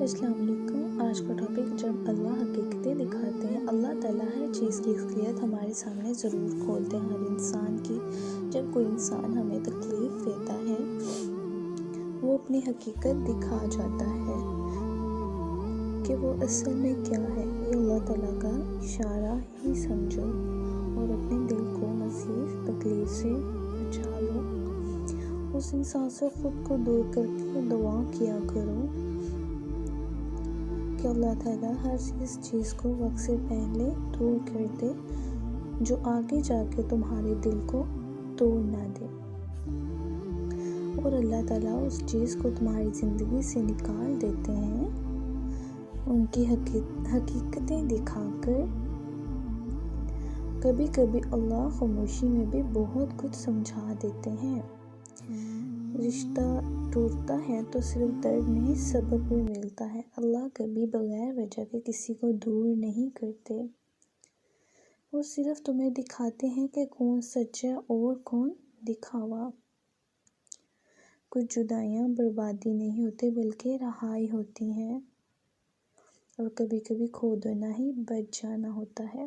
السلام علیکم۔ آج کا ٹاپک جب اللہ حقیقتیں دکھاتے ہیں۔ اللہ تعالیٰ ہر چیز کی اصلیت ہمارے سامنے ضرور کھولتے ہیں، ہر انسان کی۔ جب کوئی انسان ہمیں تکلیف دیتا ہے وہ اپنی حقیقت دکھا جاتا ہے کہ وہ اصل میں کیا ہے۔ یہ اللہ تعالیٰ کا اشارہ ہی سمجھو اور اپنے دل کو مزید تکلیف سے بچا لو۔ اس انسان سے خود کو دور کر کے دعا کیا کرو کہ اللہ تعالیٰ ہر چیز کو وقت سے پہلے دور کر دے جو آگے جا کے تمہارے دل کو توڑ نہ دے، اور اللہ تعالیٰ اس چیز کو تمہاری زندگی سے نکال دیتے ہیں ان کی حقیقتیں دکھا کر۔ کبھی کبھی اللہ خاموشی میں بھی بہت کچھ سمجھا دیتے ہیں۔ رشتہ ٹوٹتا ہے تو صرف درد نہیں، سبق بھی ملتا ہے۔ اللہ کبھی بغیر وجہ کے کسی کو دور نہیں کرتے، وہ صرف تمہیں دکھاتے ہیں کہ کون سچا اور کون دکھاوا۔ کچھ جدائیاں بربادی نہیں ہوتی بلکہ رہائی ہوتی ہیں، اور کبھی کبھی کھو دینا ہی بچ جانا ہوتا ہے۔